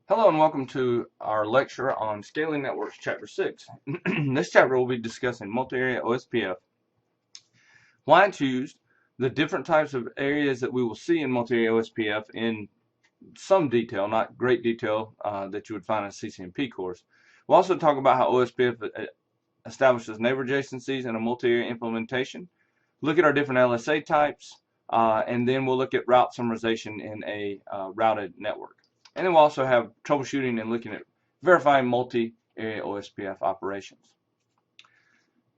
Hello and welcome to our lecture on Scaling Networks, Chapter 6. This chapter will be discussing multi-area OSPF, why it's used, the different types of areas that we will see in multi-area OSPF in some detail, not great detail that you would find in a CCNP course. We'll also talk about how OSPF establishes neighbor adjacencies in a multi-area implementation, look at our different LSA types, and then we'll look at route summarization in a routed network. And then we'll also have troubleshooting and looking at verifying multi-area OSPF operations.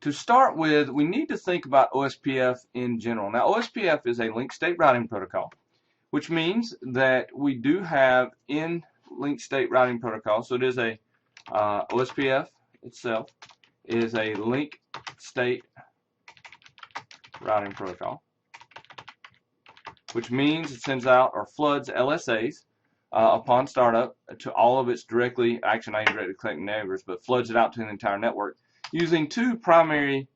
To start with, we need to think about OSPF in general. Now, OSPF is a link state routing protocol, which means that we do have in link state routing protocol, so it is a OSPF itself is a link state routing protocol, which means it sends out or floods LSAs upon startup to all of its directly, actually not even directly connecting neighbors, but floods it out to the entire network using two primary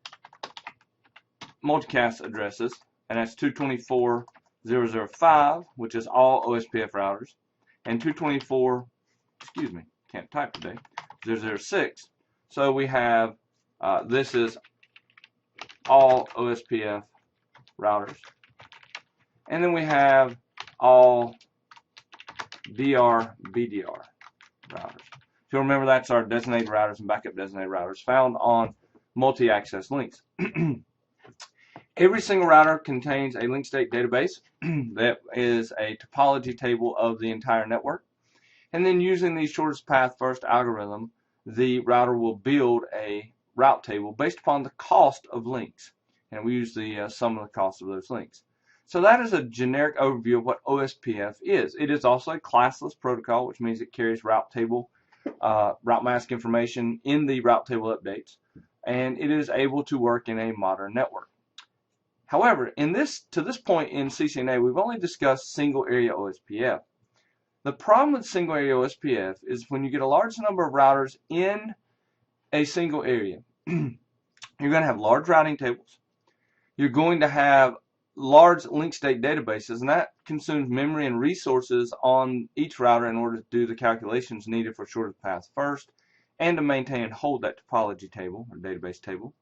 multicast addresses, and that's 224.0.0.5, which is all OSPF routers, and 224, excuse me, can't type today, 0.0.6. So we have, this is all OSPF routers. And then we have all DR BDR routers. If you'll remember, that's our designated routers and backup designated routers found on multi-access links. Every single router contains a link state database that is a topology table of the entire network. And then using the shortest path first algorithm, the router will build a route table based upon the cost of links. And we use the sum of the cost of those links. So that is a generic overview of what OSPF is. It is also a classless protocol, which means it carries route table, route mask information in the route table updates, and it is able to work in a modern network. However, to this point in CCNA, we've only discussed single area OSPF. The problem with single area OSPF is when you get a large number of routers in a single area, you're going to have large routing tables. You're going to have large link state databases, and that consumes memory and resources on each router in order to do the calculations needed for shortest path first and to maintain and hold that topology table or database table.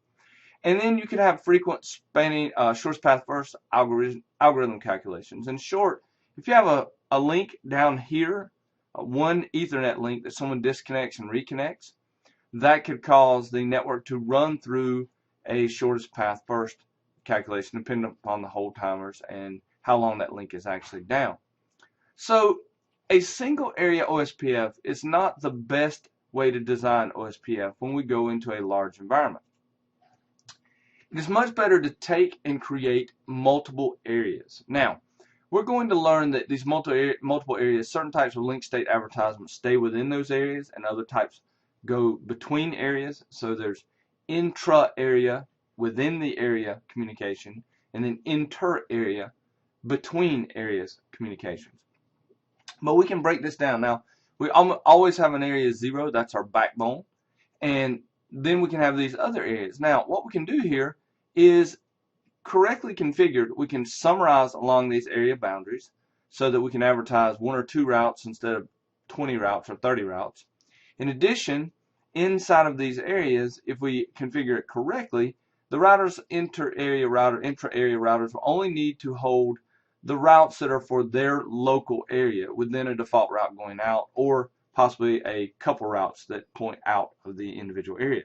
And then you can have frequent spanning shortest path first algorithm calculations. In short, if you have a link down here, one Ethernet link that someone disconnects and reconnects, that could cause the network to run through a shortest path first calculation depending upon the hold timers and how long that link is actually down. So a single area OSPF is not the best way to design OSPF when we go into a large environment. It is much better to take and create multiple areas. Now, we're going to learn that these multiple areas, certain types of link state advertisements stay within those areas and other types go between areas. So there's intra-area, within the area communication, and then inter-area, between areas communications. But we can break this down. Now, we always have an area 0, that's our backbone, and then we can have these other areas. Now, what we can do here is correctly configured, we can summarize along these area boundaries so that we can advertise 1 or 2 routes instead of 20 routes or 30 routes. In addition, inside of these areas, if we configure it correctly, the routers, inter-area router, intra-area routers will only need to hold the routes that are for their local area within a default route going out, or possibly a couple routes that point out of the individual area.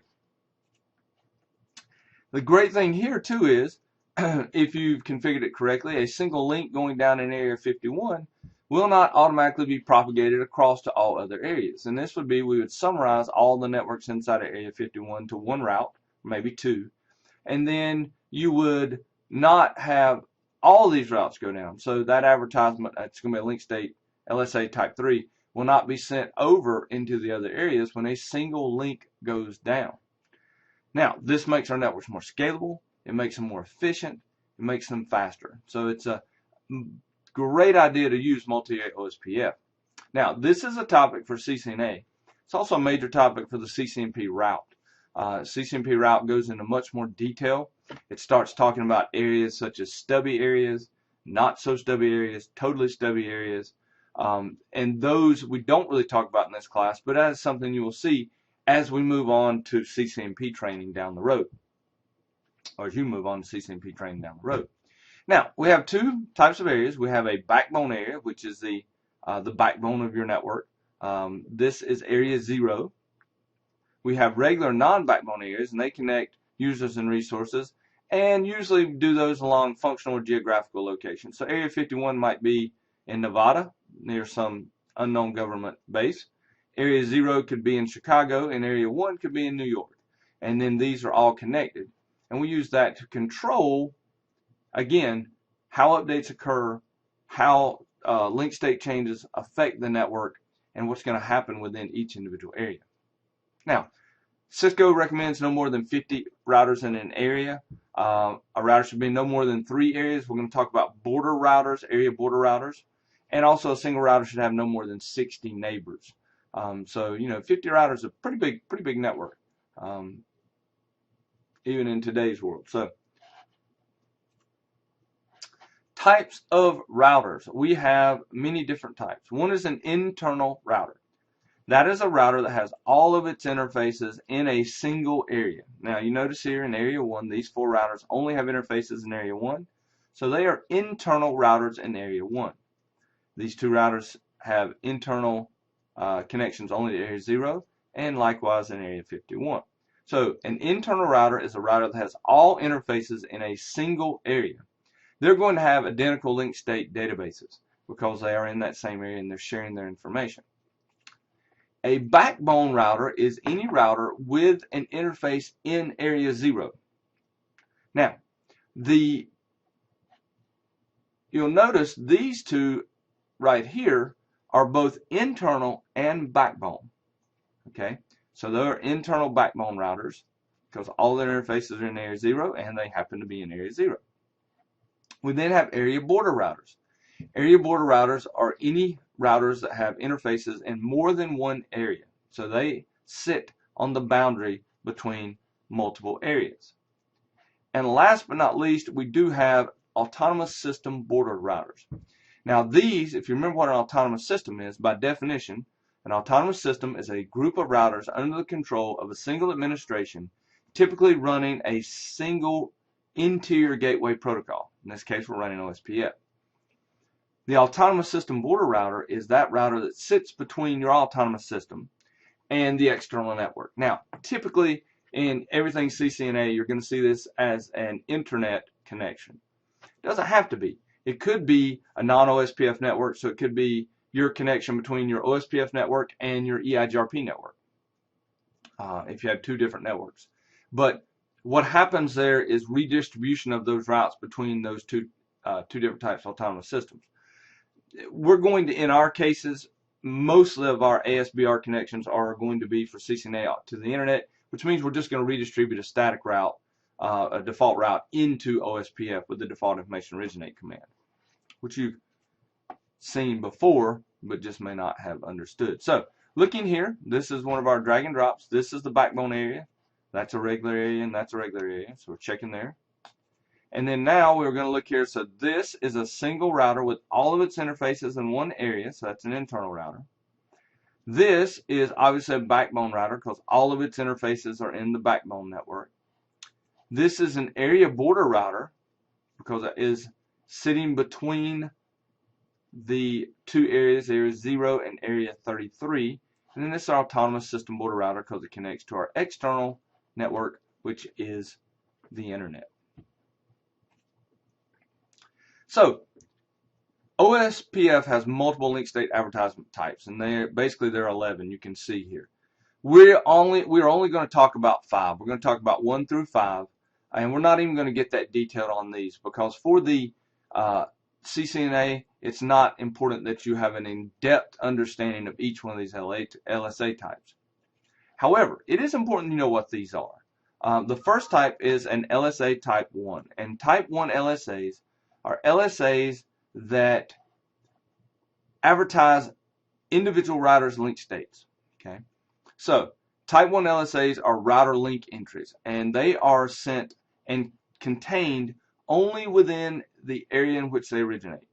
The great thing here too is, if you've configured it correctly, a single link going down in area 51 will not automatically be propagated across to all other areas. And this would be, we would summarize all the networks inside of area 51 to one route, maybe 2. And then you would not have all these routes go down. So that advertisement, it's going to be a link state LSA type 3, will not be sent over into the other areas when a single link goes down. Now, this makes our networks more scalable, it makes them more efficient, it makes them faster. So it's a great idea to use multi-area OSPF. Now, this is a topic for CCNA. It's also a major topic for the CCNP route. CCNP route goes into much more detail. It starts talking about areas such as stubby areas, not so stubby areas, totally stubby areas, And those we don't really talk about in this class, but that is something you will see as we move on to CCNP training down the road, or as you move on to CCNP training down the road. Now, we have two types of areas. We have a backbone area, which is the backbone of your network. This is area 0. We have regular non-backbone areas, and they connect users and resources, and usually do those along functional or geographical locations. So area 51 might be in Nevada, near some unknown government base. Area 0 could be in Chicago, and area 1 could be in New York. And then these are all connected. And we use that to control, again, how updates occur, how link state changes affect the network, and what's going to happen within each individual area. Now, Cisco recommends no more than 50 routers in an area. A router should be no more than 3 areas. We're going to talk about border routers, area border routers, and also a single router should have no more than 60 neighbors. So 50 routers is a pretty big network, even in today's world. So, types of routers. We have many different types. One is an internal router. That is a router that has all of its interfaces in a single area. Now you notice here in area 1, these 4 routers only have interfaces in area 1. So they are internal routers in area 1. These 2 routers have internal connections only to area 0, and likewise in area 51. So an internal router is a router that has all interfaces in a single area. They're going to have identical link state databases because they are in that same area and they're sharing their information. A backbone router is any router with an interface in area 0. Now, you'll notice these 2 right here are both internal and backbone. Okay, so they're internal backbone routers because all their interfaces are in area 0 and they happen to be in area 0. We then have area border routers. Area border routers are any routers that have interfaces in more than one area. So they sit on the boundary between multiple areas. And last but not least, we do have autonomous system border routers. Now these, if you remember what an autonomous system is, by definition, an autonomous system is a group of routers under the control of a single administration, typically running a single interior gateway protocol. In this case, we're running OSPF. The autonomous system border router is that router that sits between your autonomous system and the external network. Now, typically in everything CCNA, you're going to see this as an internet connection. It doesn't have to be. It could be a non-OSPF network, so it could be your connection between your OSPF network and your EIGRP network, if you have 2 different networks. But what happens there is redistribution of those routes between those two different types of autonomous systems. We're going to, in our cases, mostly of our ASBR connections are going to be for CCNA to the internet, which means we're just going to redistribute a static route, a default route into OSPF with the default information originate command, which you've seen before, but just may not have understood. So, looking here, this is one of our drag and drops. This is the backbone area. That's a regular area, and that's a regular area. So we're checking there. And then now we're going to look here. So this is a single router with all of its interfaces in one area. So that's an internal router. This is obviously a backbone router because all of its interfaces are in the backbone network. This is an area border router because it is sitting between the 2 areas, area 0 and area 33. And then this is our autonomous system border router because it connects to our external network, which is the internet. So OSPF has multiple link state advertisement types, and there are 11. You can see here. We're only going to talk about 5. We're going to talk about 1 through 5, and we're not even going to get that detailed on these because for the CCNA, it's not important that you have an in-depth understanding of each one of these LSA types. However, it is important to know what these are. The first type is an LSA type 1, and type 1 LSAs are LSAs that advertise individual routers' link states. Okay, so type 1 LSAs are router link entries, and they are sent and contained only within the area in which they originate.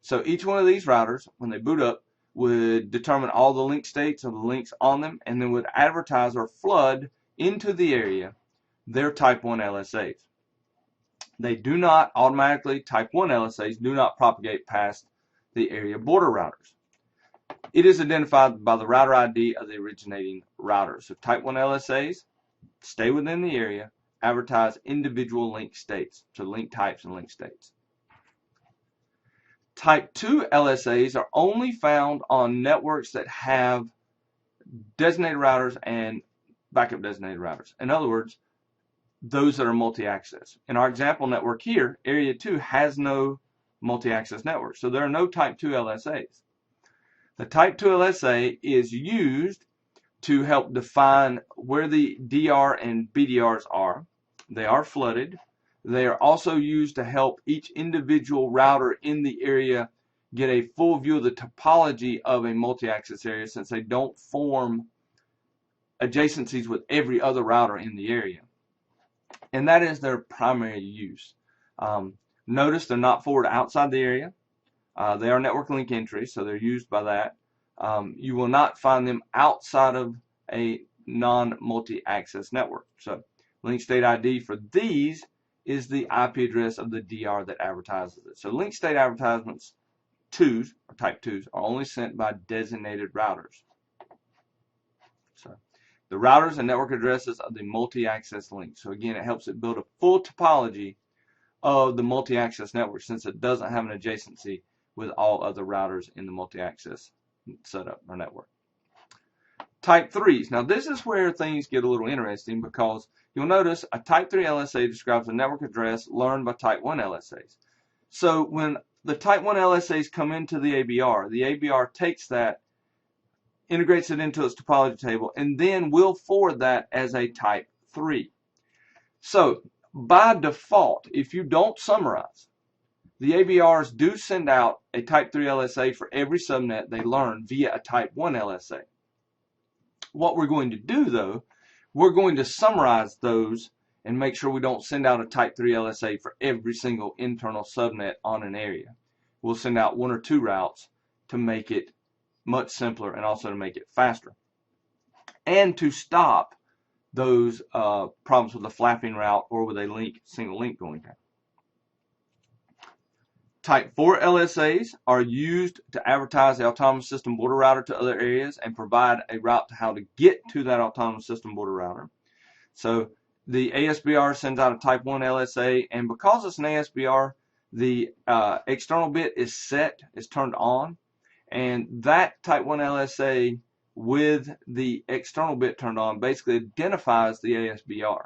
So each one of these routers, when they boot up, would determine all the link states of the links on them, and then would advertise or flood into the area their Type 1 LSAs. They do not automatically, Type 1 LSAs do not propagate past the area border routers. It is identified by the router ID of the originating router. So Type 1 LSAs stay within the area, advertise individual link states, so link types and link states. Type 2 LSAs are only found on networks that have designated routers and backup designated routers. In other words, those that are multi-access. In our example network here, Area 2 has no multi-access network, so there are no Type 2 LSAs. The Type 2 LSA is used to help define where the DR and BDRs are. They are flooded. They are also used to help each individual router in the area get a full view of the topology of a multi-access area, since they don't form adjacencies with every other router in the area. And that is their primary use. Notice they're not forward outside the area. They are network link entries, so they're used by that. You will not find them outside of a non-multi-access network. So link state ID for these is the IP address of the DR that advertises it. So link state advertisements 2s, or Type 2s, are only sent by designated routers. So the routers and network addresses of the multi-access link. So again, it helps it build a full topology of the multi-access network, since it doesn't have an adjacency with all other routers in the multi-access setup or network. Type 3s. Now this is where things get a little interesting, because you'll notice a Type 3 LSA describes a network address learned by Type 1 LSAs. So when the Type 1 LSAs come into the ABR takes that, integrates it into its topology table, and then will forward that as a Type 3. So by default, if you don't summarize, the ABRs do send out a Type 3 LSA for every subnet they learn via a Type 1 LSA. What we're going to do, though, we're going to summarize those and make sure we don't send out a Type 3 LSA for every single internal subnet on an area. We'll send out 1 or 2 routes to make it much simpler, and also to make it faster, and to stop those problems with a flapping route or with a single link going down. Type 4 LSAs are used to advertise the autonomous system border router to other areas and provide a route to how to get to that autonomous system border router. So the ASBR sends out a Type 1 LSA, and because it's an ASBR, the external bit is turned on, and that Type 1 LSA with the external bit turned on basically identifies the ASBR.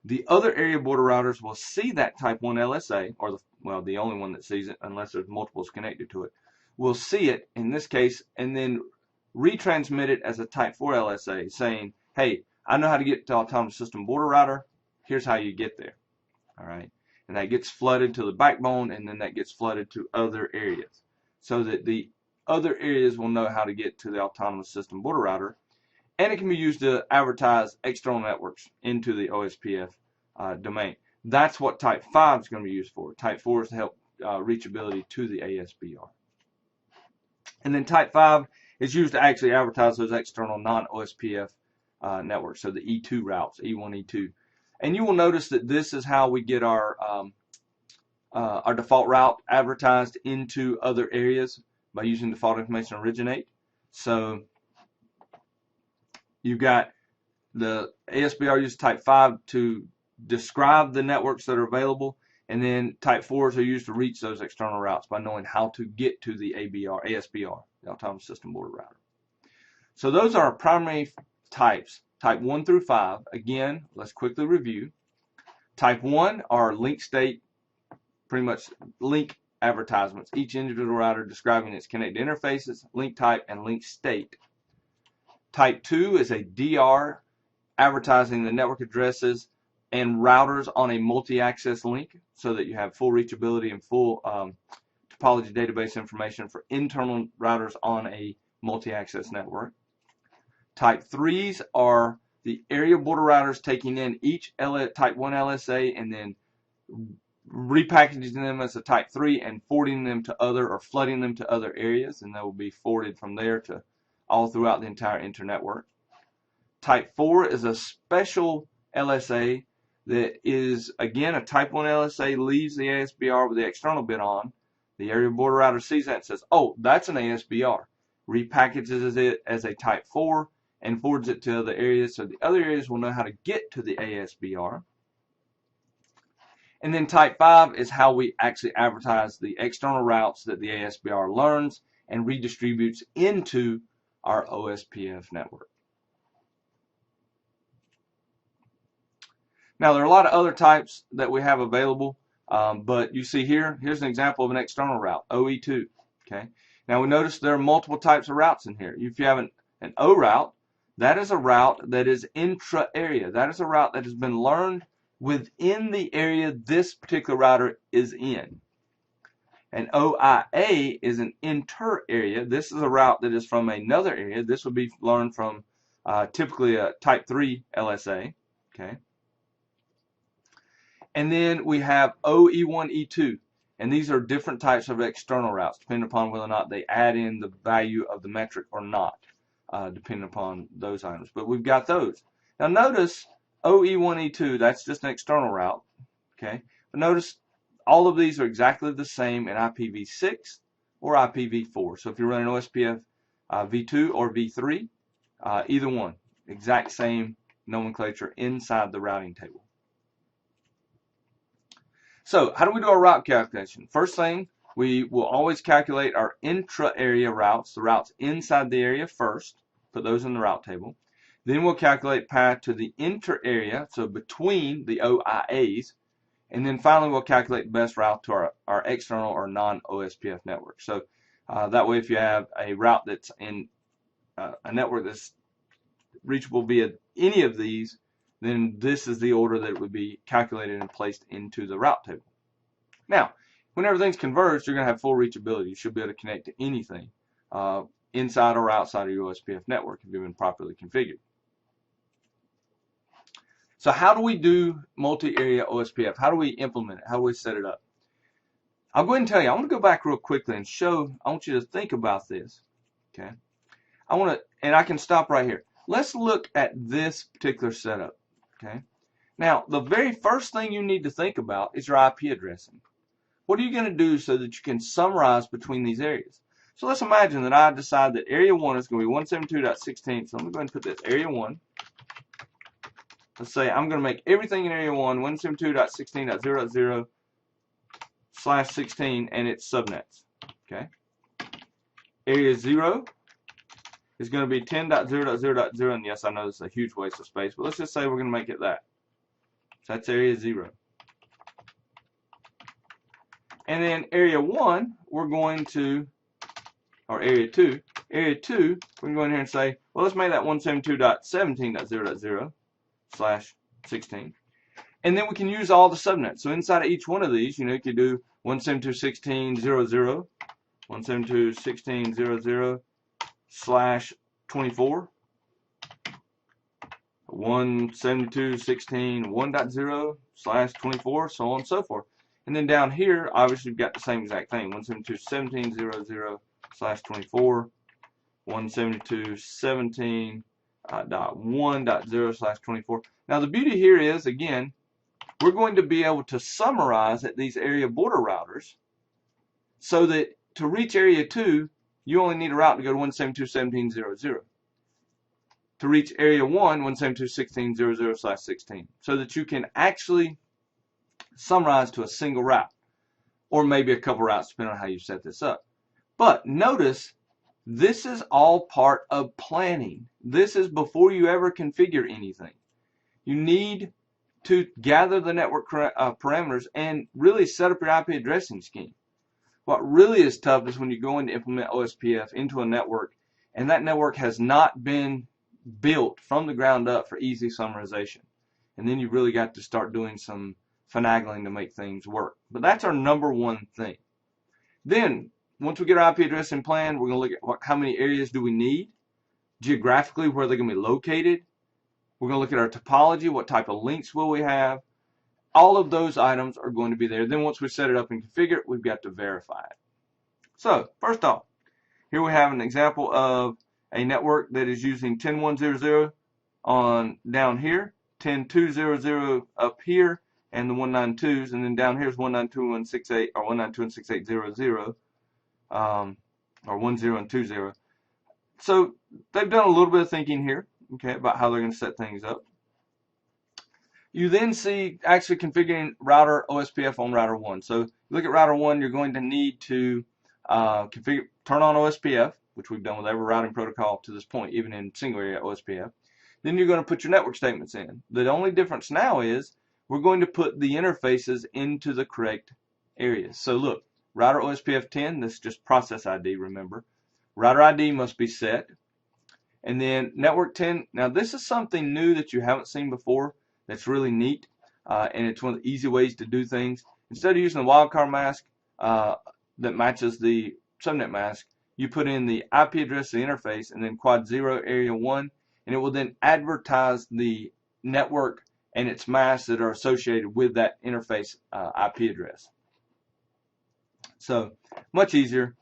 The other area border routers will see that Type 1 LSA, or the only one that sees it, unless there's multiples connected to it, will see it in this case and then retransmit it as a Type 4 LSA, saying, hey, I know how to get to autonomous system border router, here's how you get there. All right, and that gets flooded to the backbone, and then that gets flooded to other areas, so that the other areas will know how to get to the autonomous system border router. And it can be used to advertise external networks into the OSPF domain. That's what Type 5 is going to be used for. Type 4 is to help reachability to the ASBR. And then Type 5 is used to actually advertise those external non-OSPF networks, so the E2 routes, E1, E2. And you will notice that this is how we get our default route advertised into other areas by using default information originate. So you've got the ASBR uses Type 5 to describe the networks that are available, and then Type 4s are used to reach those external routes by knowing how to get to the ASBR, the Autonomous System Border Router. So those are our primary types, Type 1 through 5. Again, let's quickly review. Type 1 are link state, pretty much link advertisements, each individual router describing its connected interfaces, link type, and link state. Type 2 is a DR advertising the network addresses and routers on a multi-access link, so that you have full reachability and full topology database information for internal routers on a multi-access network. Type 3s are the area border routers taking in each Type 1 LSA and then repackaging them as a type 3 and forwarding them to other or flooding them to other areas, and they will be forwarded from there to all throughout the entire internetwork. Type 4 is a special LSA that is, again, a type 1 LSA, leaves the ASBR with the external bit on. The area border router sees that and says, oh, that's an ASBR, repackages it as a type 4 and forwards it to other areas, so the other areas will know how to get to the ASBR. And then type 5 is how we actually advertise the external routes that the ASBR learns and redistributes into our OSPF network. Now, there are a lot of other types that we have available, but you see here's an example of an external route, OE2. Okay. Now, we notice there are multiple types of routes in here. If you have an O route, that is a route that is intra-area. That is a route that has been learned within the area this particular router is in. An OIA is an inter-area. This is a route that is from another area. This would be learned from typically a type 3 LSA. Okay. And then we have OE1, E2, and these are different types of external routes, depending upon whether or not they add in the value of the metric or not, depending upon those items. But we've got those. Now notice OE1, E2, that's just an external route. Okay. But notice all of these are exactly the same in IPv6 or IPv4. So if you're running OSPF v2 or v3, either one, exact same nomenclature inside the routing table. So how do we do our route calculation? First thing, we will always calculate our intra-area routes, the routes inside the area first, put those in the route table. Then we'll calculate path to the inter-area, so between the OIAs, and then finally we'll calculate the best route to our external or non-OSPF network. So that way if you have a route that's in a network that's reachable via any of these, then this is the order that it would be calculated and placed into the route table. Now, when everything's converged, you're going to have full reachability. You should be able to connect to anything inside or outside of your OSPF network if you've been properly configured. So how do we do multi-area OSPF? How do we implement it? How do we set it up? I'll go ahead and tell you. I want to go back real quickly and show. I want you to think about this. Okay. And I can stop right here. Let's look at this particular setup. Okay. Now, the very first thing you need to think about is your IP addressing. What are you going to do so that you can summarize between these areas? So let's imagine that I decide that area 1 is going to be 172.16. So I'm going to put this area 1. Let's say I'm going to make everything in area 1 172.16.0.0/16 and its subnets. Okay. Area 0 is going to be 10.0.0.0, and yes, I know this is a huge waste of space, but let's just say we're going to make it that. So that's area 0. And then area 1, we're going to, or area 2, we can go in here and say, well, let's make that 172.17.0.0/16. And then we can use all the subnets. So inside of each one of these, you could do 172.16.0.0, 172.16.0.0/24, 172.16.1.0/24, so on and so forth. And then down here, obviously, you've got the same exact thing, 172.17.0.0/24, 172.17.1.0/24. Now, the beauty here is, again, we're going to be able to summarize at these area border routers so that to reach area 2, you only need a route to go to 172.17.0.0. To reach area 1, 172.16.0.0/16, so that you can actually summarize to a single route, or maybe a couple routes depending on how you set this up. But notice, this is all part of planning. This is before you ever configure anything. You need to gather the network parameters and really set up your IP addressing scheme. What really is tough is when you go in to implement OSPF into a network and that network has not been built from the ground up for easy summarization. And then you've really got to start doing some finagling to make things work. But that's our number one thing. Then, once we get our IP addressing plan, we're going to look at how many areas do we need, geographically, where they're going to be located. We're going to look at our topology, what type of links will we have, all of those items are going to be there. Then once we set it up and configure it, we've got to verify it. So first off, here we have an example of a network that is using 10.1.0.0 on down here, 10.2.0.0 up here, and the 192s, and then down here is 192.168 or 192.168.0.0, or 10 and 20. So they've done a little bit of thinking here, okay, about how they're going to set things up. You then see actually configuring router OSPF on router 1. So look at router 1, you're going to need to turn on OSPF, which we've done with every routing protocol to this point, even in single area OSPF. Then you're going to put your network statements in. The only difference now is we're going to put the interfaces into the correct areas. So look, router OSPF 10, this is just process ID, remember. Router ID must be set. And then network 10, now this is something new that you haven't seen before that's really neat, and it's one of the easy ways to do things. Instead of using the wildcard mask that matches the subnet mask, you put in the IP address of the interface and then quad 0 area 1, and it will then advertise the network and its masks that are associated with that interface IP address. So much easier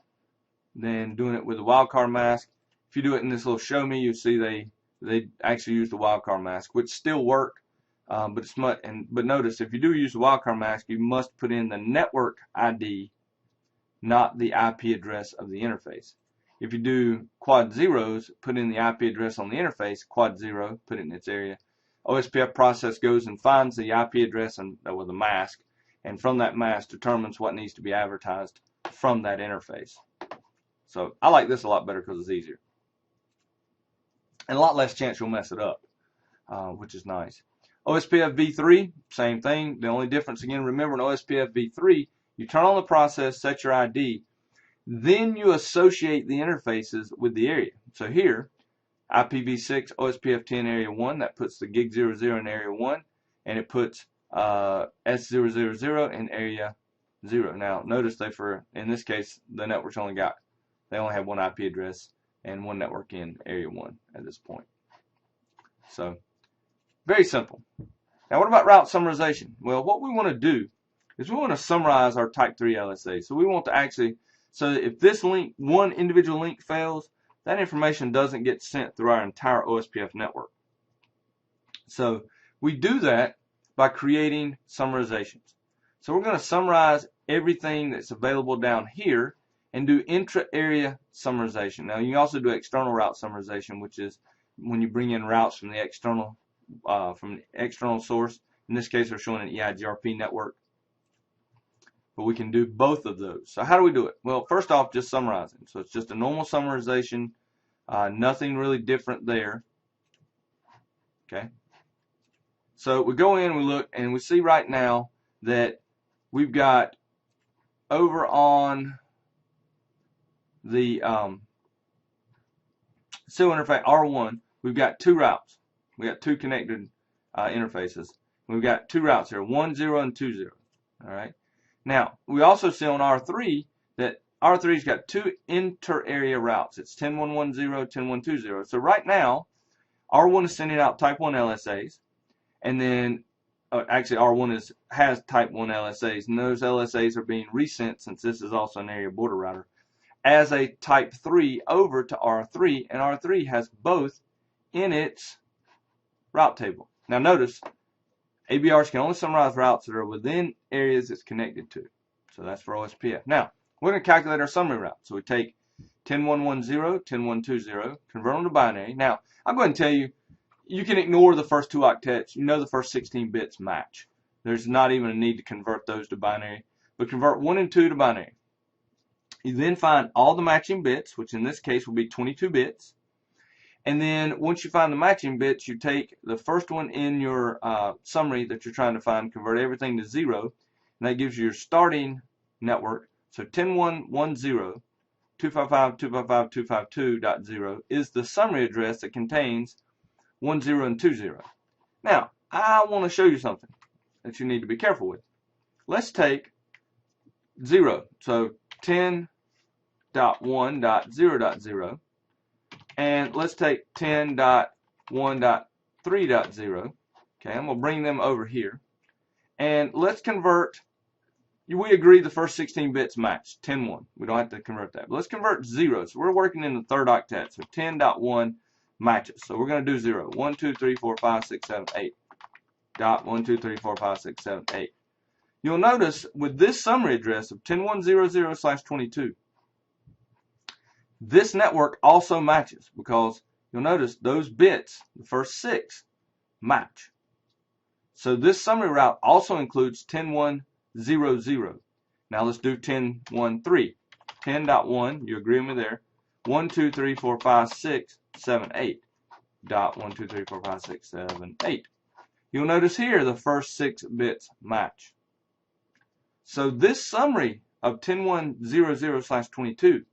than doing it with a wildcard mask. If you do it in this little show me, you see they actually use the wildcard mask, which still work, but it's much. But notice if you do use the wildcard mask, you must put in the network ID, not the IP address of the interface. If you do quad zeros, put in the IP address on the interface, quad 0, put it in its area. OSPF process goes and finds the IP address with a mask, and from that mask determines what needs to be advertised from that interface. So I like this a lot better because it's easier. And a lot less chance you'll mess it up, which is nice. OSPF v3, same thing. The only difference, again, remember in OSPF v3, you turn on the process, set your ID, then you associate the interfaces with the area. So here, IPv6 OSPF 10 area 1, that puts the gig 00 in area 1, and it puts S000 in area 0. Now, notice in this case, the network's they only have one IP address and one network in area 1 at this point. So, very simple. Now, what about route summarization? Well, what we want to do is we want to summarize our type 3 LSA. So we want to actually, so if this link, one individual link fails, that information doesn't get sent through our entire OSPF network. So we do that by creating summarizations. So we're going to summarize everything that's available down here and do intra-area summarization. Now, you can also do external route summarization, which is when you bring in routes from the external source. In this case, we're showing an EIGRP network. But we can do both of those. So how do we do it? Well, first off, just summarizing. So it's just a normal summarization, nothing really different there. Okay. So we go in, we look, and we see right now that we've got over on the serial interface R1, we've got two routes. We got two connected interfaces. We've got two routes here, 10 and 20. All right. Now, we also see on R3 that R3's got two inter-area routes. It's 10.1.10, 10.1.20. So right now, R1 is sending out type 1 LSAs, and then actually R1 has type 1 LSAs, and those LSAs are being resent, since this is also an area border router, as a type 3 over to R3, and R3 has both in its route table. Now notice, ABRs can only summarize routes that are within areas it's connected to. So that's for OSPF. Now, we're going to calculate our summary route. So we take 10.1.10, 10.1.20, convert them to binary. Now, I'm going to tell you, you can ignore the first two octets. You know the first 16 bits match. There's not even a need to convert those to binary. But convert 1 and 2 to binary. You then find all the matching bits, which in this case will be 22 bits. And then once you find the matching bits, you take the first one in your summary that you're trying to find, convert everything to 0, and that gives you your starting network. So 10.1.10, 255.255.252.0 is the summary address that contains 10 and 20. Now, I want to show you something that you need to be careful with. Let's take 0, so 10.1.0.0. And let's take 10.1.3.0. Okay, I'm going to bring them over here. And let's convert. We agree the first 16 bits match, 10-1. We don't have to convert that. But let's convert 0. So we're working in the third octet. So 10.1 matches. So we're going to do 0. 1, 2, 3, 4, 5, 6, 7, 8. Dot 1, 2, 3, 4, 5, 6, 7, 8. You'll notice with this summary address of 10.100/22, this network also matches because you'll notice those bits, the first 6, match. So this summary route also includes 10.100. Now let's do 10.1.3. 10.1, you agree with me there. 1, 2, 3, 4, 5, 6, 7, 8. Dot 1, 2, 3, 4, 5, 6, 7, 8. You'll notice here the first 6 bits match. So this summary of 10.100/22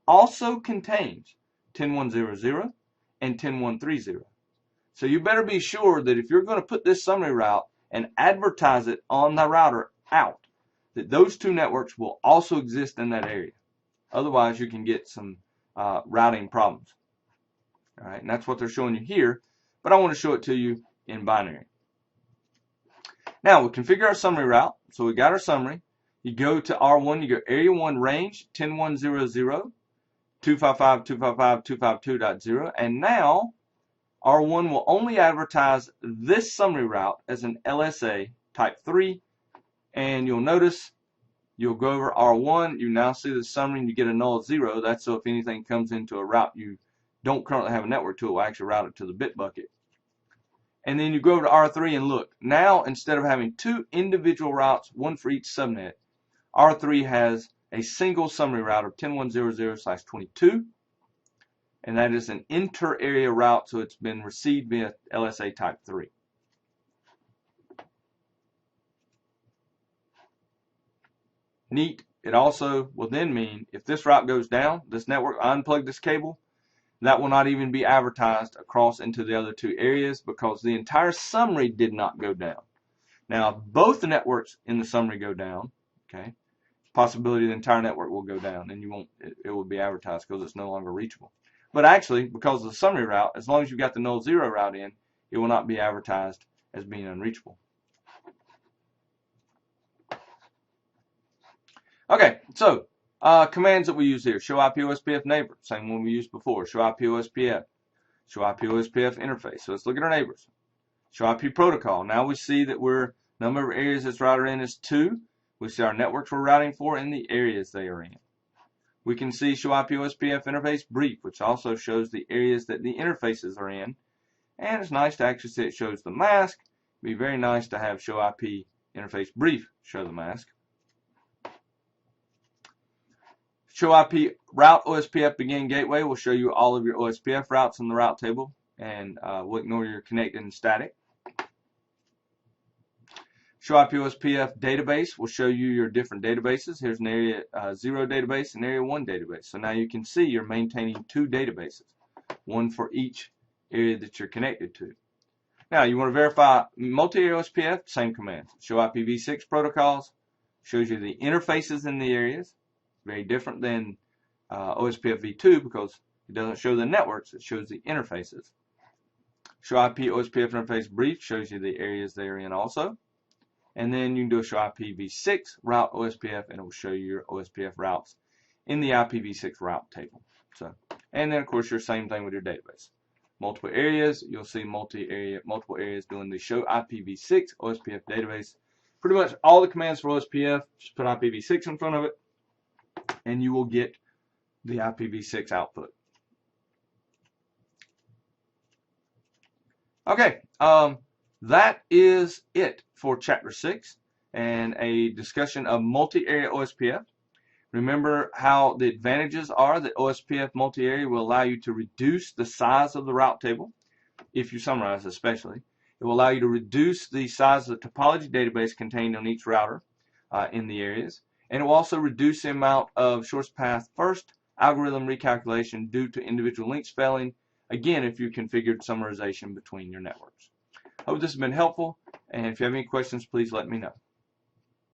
also contains 10.100 and 10.130. So you better be sure that if you're going to put this summary route and advertise it on the router out, that those two networks will also exist in that area. Otherwise, you can get some routing problems. All right, and that's what they're showing you here, but I want to show it to you in binary. Now, we configure our summary route. So we got our summary. You go to R1, you go area 1 range, 10.100, 255.255.252.0, and now R1 will only advertise this summary route as an LSA type 3, and you'll notice you'll go over R1, you now see the summary and you get a null 0. That's so if anything comes into a route you don't currently have a network to, it will actually route it to the bit bucket. And then you go over to R3 and look. Now, instead of having 2 individual routes, one for each subnet, R3 has a single summary route of 10.100/22, and that is an inter-area route, so it's been received via LSA type 3. Neat. It also will then mean if this route goes down, this network, I unplug this cable, that will not even be advertised across into the other 2 areas because the entire summary did not go down. Now, if both the networks in the summary go down, okay, possibility the entire network will go down and you won't, it will be advertised because it's no longer reachable. But actually, because of the summary route, as long as you've got the null 0 route in, it will not be advertised as being unreachable. Okay, so commands that we use here: show IP OSPF neighbor, same one we used before. Show IP OSPF, show IP OSPF interface. So let's look at our neighbors. Show IP protocol. Now we see that we're number of areas this router in is 2. We see our networks we're routing for and the areas they are in. We can see show IP OSPF interface brief, which also shows the areas that the interfaces are in. And it's nice to actually see it shows the mask. It'd be very nice to have show IP interface brief show the mask. Show IP route OSPF begin gateway will show you all of your OSPF routes in the route table, and we'll ignore your connected and static. Show IP OSPF database will show you your different databases. Here's an area 0 database and area 1 database. So now you can see you're maintaining 2 databases, one for each area that you're connected to. Now you want to verify multi-area OSPF, same commands. Show IPv6 protocols shows you the interfaces in the areas. Very different than OSPF v2 because it doesn't show the networks, it shows the interfaces. Show IP OSPF interface brief shows you the areas they're in also. And then you can do a show IPv6 route OSPF and it will show you your OSPF routes in the IPv6 route table. So, and then of course your same thing with your database. Multiple areas, you'll see multiple areas doing the show IPv6 OSPF database. Pretty much all the commands for OSPF, just put IPv6 in front of it, and you will get the IPv6 output. Okay, that is it for Chapter 6 and a discussion of multi-area OSPF. Remember how the advantages are that OSPF multi-area will allow you to reduce the size of the route table, if you summarize especially. It will allow you to reduce the size of the topology database contained on each router in the areas. And it will also reduce the amount of shortest path first algorithm recalculation due to individual links failing, again, if you configured summarization between your networks. Hope this has been helpful, and if you have any questions, please let me know.